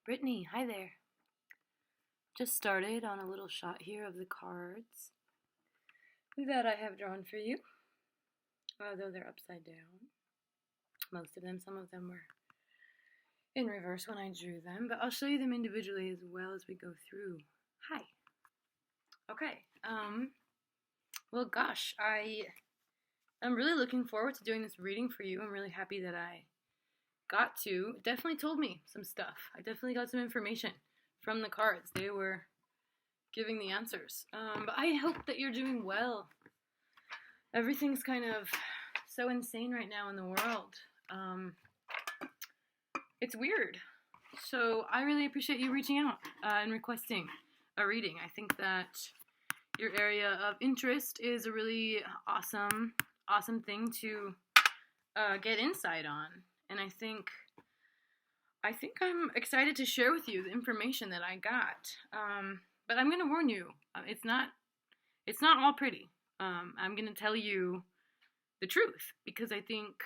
Brittany, hi there. Just started on a little shot here of the cards that I have drawn for you, although they're upside down. Most of them, some of them were in reverse when I drew them, but I'll show you them individually as well as we go through. Hi. Okay. Well, gosh, I'm really looking forward to doing this reading for you. I'm really happy that I got to. It definitely told me some stuff. I definitely got some information from the cards. They were giving the answers. But I hope that you're doing well. Everything's kind of so insane right now in the world. It's weird. So I really appreciate you reaching out and requesting a reading. I think that your area of interest is a really awesome thing to get insight on. And I think I'm excited to share with you the information that I got. But I'm going to warn you, it's not all pretty. I'm going to tell you the truth because I think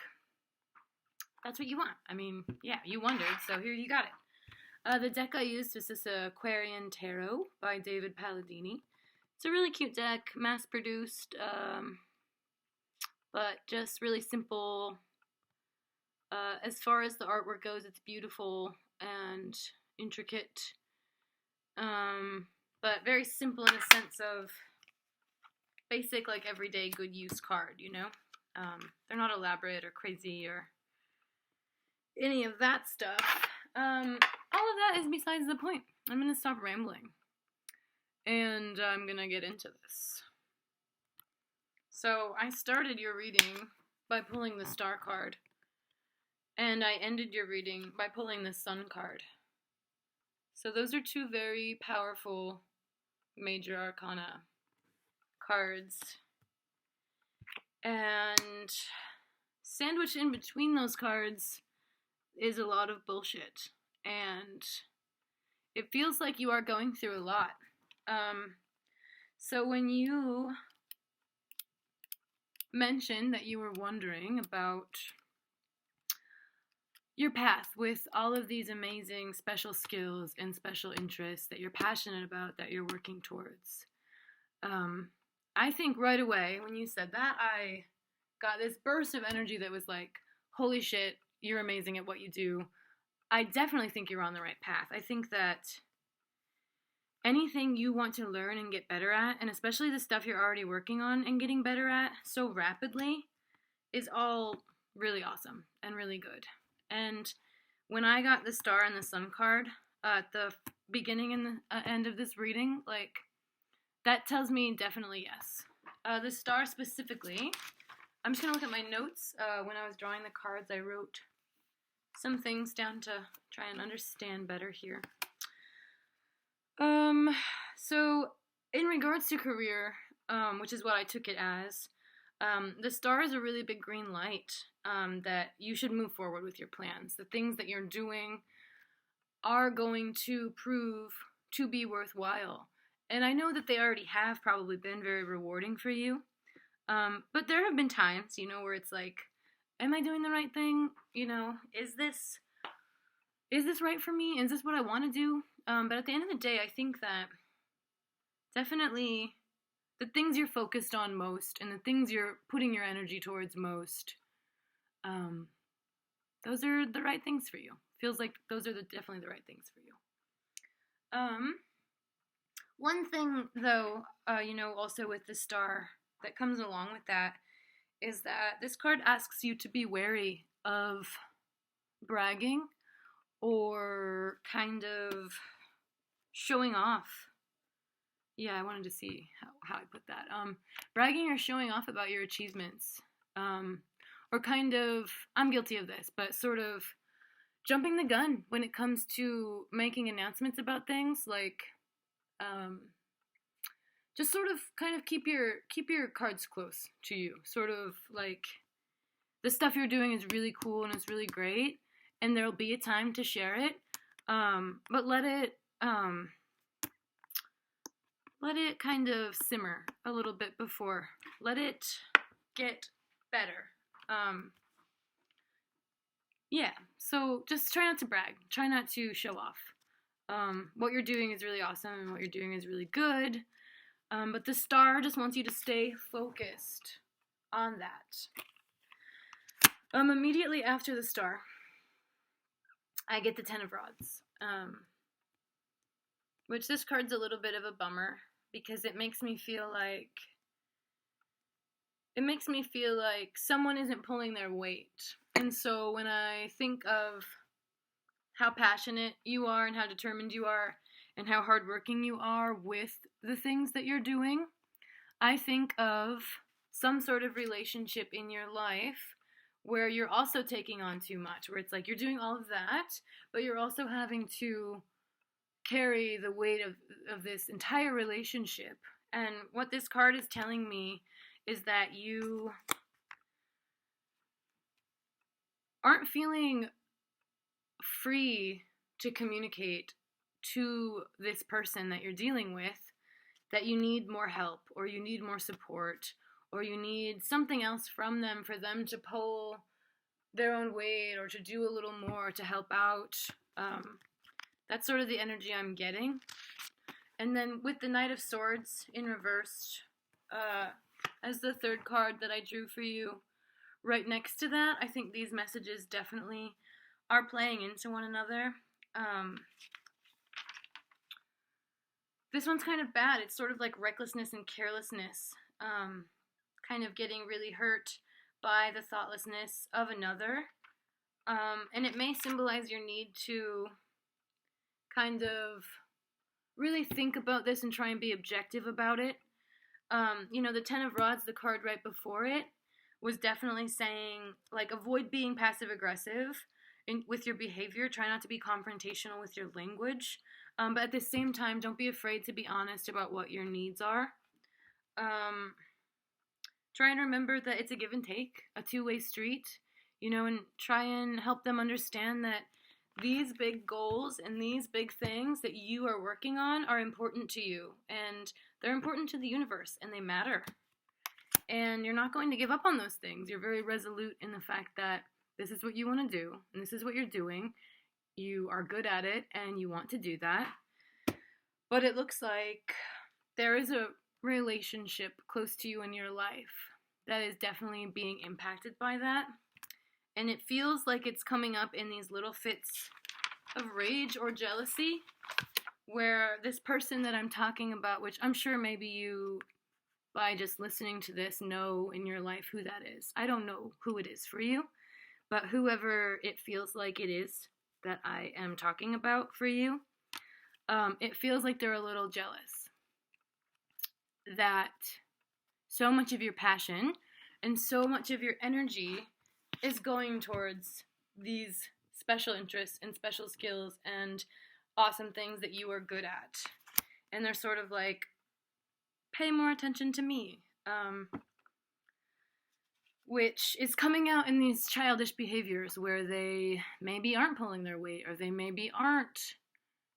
that's what you want. I mean, yeah, you wondered, so here you got it. The deck I used was this Aquarian Tarot by David Palladini. It's a really cute deck, mass-produced, but just really simple. As far as the artwork goes, it's beautiful and intricate, but very simple in a sense of basic, like, everyday good use card, you know? They're not elaborate or crazy or any of that stuff. All of that is besides the point. I'm going to stop rambling, and I'm going to get into this. So I started your reading by pulling the Star card, and I ended your reading by pulling the Sun card. So those are two very powerful major arcana cards. And sandwiched in between those cards is a lot of bullshit. And it feels like you are going through a lot. So when you mentioned that you were wondering about your path with all of these amazing special skills and special interests that you're passionate about, that you're working towards, I think right away when you said that, I got this burst of energy that was like, holy shit, you're amazing at what you do. I definitely think you're on the right path. I think that anything you want to learn and get better at, and especially the stuff you're already working on and getting better at so rapidly, is all really awesome and really good. And when I got the Star and the Sun card at the beginning and the end of this reading, like, that tells me definitely yes. The Star specifically, I'm just going to look at my notes. When I was drawing the cards, I wrote some things down to try and understand better here. So in regards to career, which is what I took it as, the Star is a really big green light that you should move forward with your plans. The things that you're doing are going to prove to be worthwhile. And I know that they already have probably been very rewarding for you. But there have been times, you know, where it's like, am I doing the right thing? You know, is this right for me? Is this what I want to do? But at the end of the day, I think that definitely the things you're focused on most and the things you're putting your energy towards most, those are the right things for you. Feels like those are definitely the right things for you. One thing, though, you know, also with the Star that comes along with that is that this card asks you to be wary of bragging or kind of showing off. Yeah, I wanted to see how I put that. Bragging or showing off about your achievements. Or kind of, I'm guilty of this, but sort of jumping the gun when it comes to making announcements about things, like, just sort of kind of keep your cards close to you. Sort of like, the stuff you're doing is really cool and it's really great, and there'll be a time to share it, but let it kind of simmer a little bit before. Let it get better. Yeah, so just try not to brag. Try not to show off. What you're doing is really awesome and what you're doing is really good. But the star just wants you to stay focused on that. Immediately after the star, I get the Ten of Rods, which this card's a little bit of a bummer because it makes me feel like someone isn't pulling their weight. And so when I think of how passionate you are and how determined you are and how hardworking you are with the things that you're doing, I think of some sort of relationship in your life where you're also taking on too much, where it's like you're doing all of that, but you're also having to carry the weight of this entire relationship. And what this card is telling me is that you aren't feeling free to communicate to this person that you're dealing with that you need more help, or you need more support, or you need something else from them for them to pull their own weight or to do a little more to help out. That's sort of the energy I'm getting. And then with the Knight of Swords in reverse, as the third card that I drew for you, right next to that, I think these messages definitely are playing into one another. This one's kind of bad. It's sort of like recklessness and carelessness, kind of getting really hurt by the thoughtlessness of another. And it may symbolize your need to kind of really think about this and try and be objective about it. The Ten of Rods, the card right before it, was definitely saying, like, avoid being passive-aggressive with your behavior. Try not to be confrontational with your language. But at the same time, don't be afraid to be honest about what your needs are. Try and remember that it's a give and take, a two-way street, and try and help them understand that these big goals and these big things that you are working on are important to you, and they're important to the universe, and they matter. And you're not going to give up on those things. You're very resolute in the fact that this is what you want to do, and this is what you're doing. You are good at it, and you want to do that. But it looks like there is a relationship close to you in your life that is definitely being impacted by that. And it feels like it's coming up in these little fits of rage or jealousy, where this person that I'm talking about, which I'm sure maybe you, by just listening to this, know in your life who that is. I don't know who it is for you, but whoever it feels like it is that I am talking about for you, it feels like they're a little jealous that so much of your passion and so much of your energy is going towards these special interests and special skills and awesome things that you are good at. And they're sort of like, pay more attention to me. Which is coming out in these childish behaviors where they maybe aren't pulling their weight, or they maybe aren't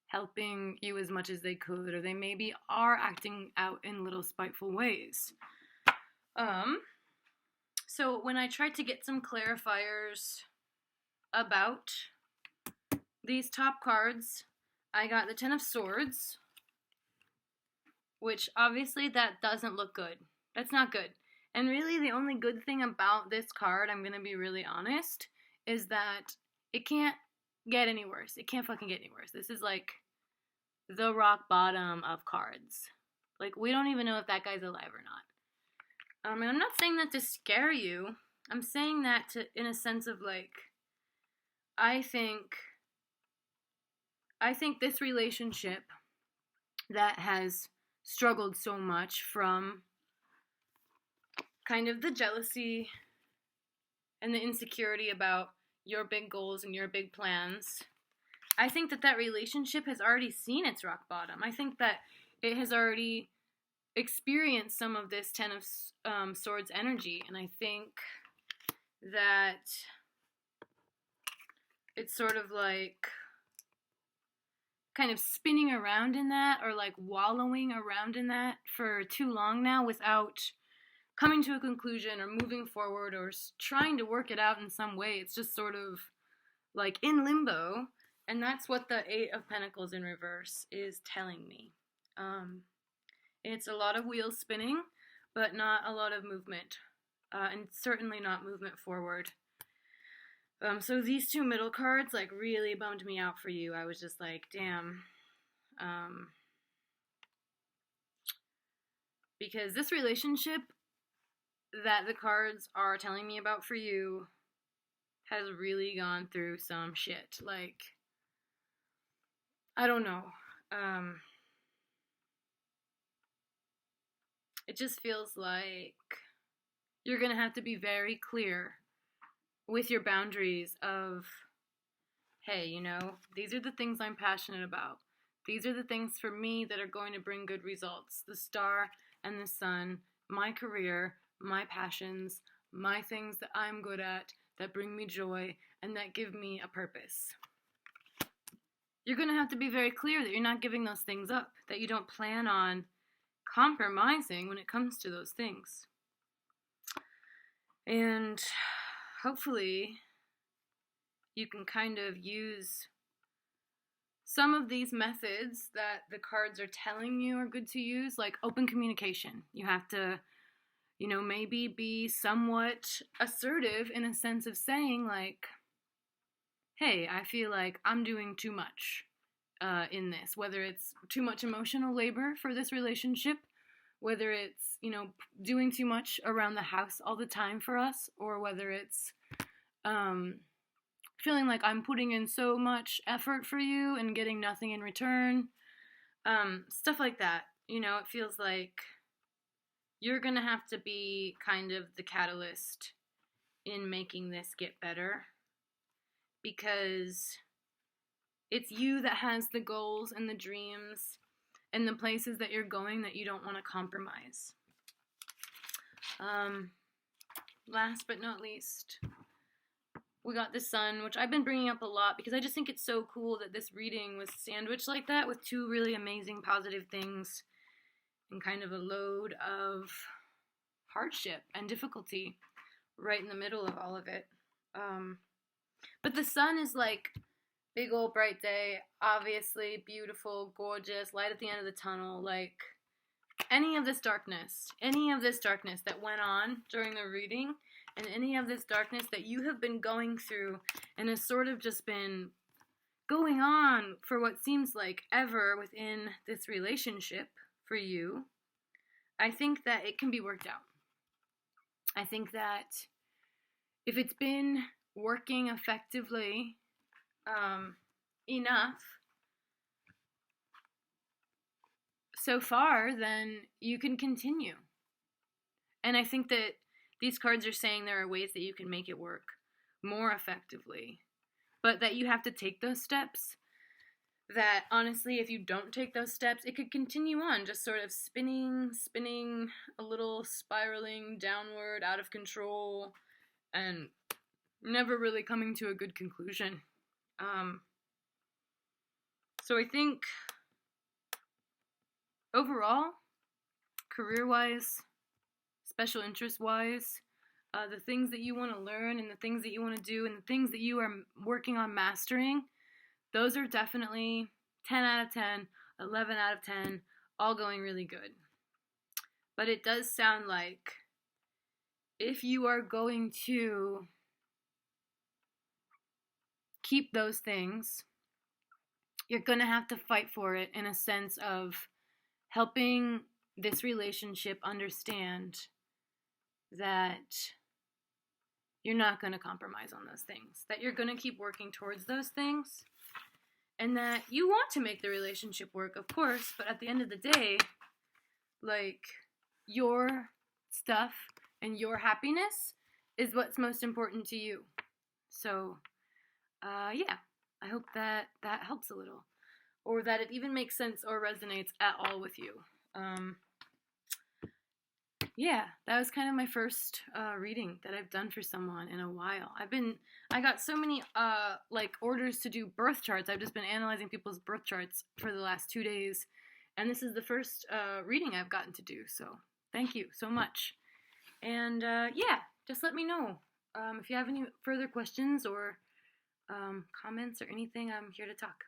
helping you as much as they could, or they maybe are acting out in little spiteful ways. So when I tried to get some clarifiers about these top cards, I got the Ten of Swords, which obviously that doesn't look good. That's not good. And really the only good thing about this card, I'm going to be really honest, is that it can't get any worse. It can't fucking get any worse. This is like the rock bottom of cards. Like, we don't even know if that guy's alive or not. And I'm not saying that to scare you. I'm saying that in a sense of like, I think this relationship that has struggled so much from kind of the jealousy and the insecurity about your big goals and your big plans, I think that relationship has already seen its rock bottom. I think that it has already experienced some of this Ten of Swords energy, and I think that it's sort of like kind of spinning around in that, or like wallowing around in that for too long now without coming to a conclusion or moving forward or trying to work it out in some way. It's just sort of like in limbo, And that's what the Eight of Pentacles in reverse is telling me. It's a lot of wheels spinning, but not a lot of movement, and certainly not movement forward. So these two middle cards like really bummed me out for you. I was just like, damn. Because this relationship that the cards are telling me about for you has really gone through some shit. Like, I don't know. It just feels like you're gonna have to be very clear with your boundaries of, hey, you know, these are the things I'm passionate about. These are the things for me that are going to bring good results. The star and the sun, my career, my passions, my things that I'm good at, that bring me joy, and that give me a purpose. You're going to have to be very clear that you're not giving those things up, that you don't plan on compromising when it comes to those things. And hopefully you can kind of use some of these methods that the cards are telling you are good to use, like open communication. You have to, you know, maybe be somewhat assertive in a sense of saying like, hey, I feel like I'm doing too much in this, whether it's too much emotional labor for this relationship, whether it's, you know, doing too much around the house all the time for us, or whether it's feeling like I'm putting in so much effort for you and getting nothing in return. Stuff like that. You know, it feels like you're going to have to be kind of the catalyst in making this get better, because it's you that has the goals and the dreams and the places that you're going that you don't want to compromise. Last but not least, we got the sun, which I've been bringing up a lot because I just think it's so cool that this reading was sandwiched like that with two really amazing positive things and kind of a load of hardship and difficulty right in the middle of all of it. But the sun is like big old bright day, obviously beautiful, gorgeous, light at the end of the tunnel. Like any of this darkness that went on during the reading, and any of this darkness that you have been going through and has sort of just been going on for what seems like ever within this relationship for you, I think that it can be worked out. I think that if it's been working effectively enough so far, then you can continue. And I think that these cards are saying there are ways that you can make it work more effectively, but that you have to take those steps. That honestly, if you don't take those steps, it could continue on just sort of spinning, a little spiraling downward, out of control, and never really coming to a good conclusion. So I think overall, career-wise, special interest-wise, the things that you want to learn and the things that you want to do and the things that you are working on mastering, those are definitely 10 out of 10, 11 out of 10, all going really good. But it does sound like if you are going to keep those things, you're going to have to fight for it in a sense of helping this relationship understand that you're not going to compromise on those things, that you're going to keep working towards those things, and that you want to make the relationship work, of course, but at the end of the day, like, your stuff and your happiness is what's most important to you. So, yeah, I hope that that helps a little, or that it even makes sense or resonates at all with you. Yeah, that was kind of my first reading that I've done for someone in a while. I got so many like orders to do birth charts. I've just been analyzing people's birth charts for the last 2 days, and this is the first reading I've gotten to do. So thank you so much. And yeah, just let me know if you have any further questions or comments or anything, I'm here to talk.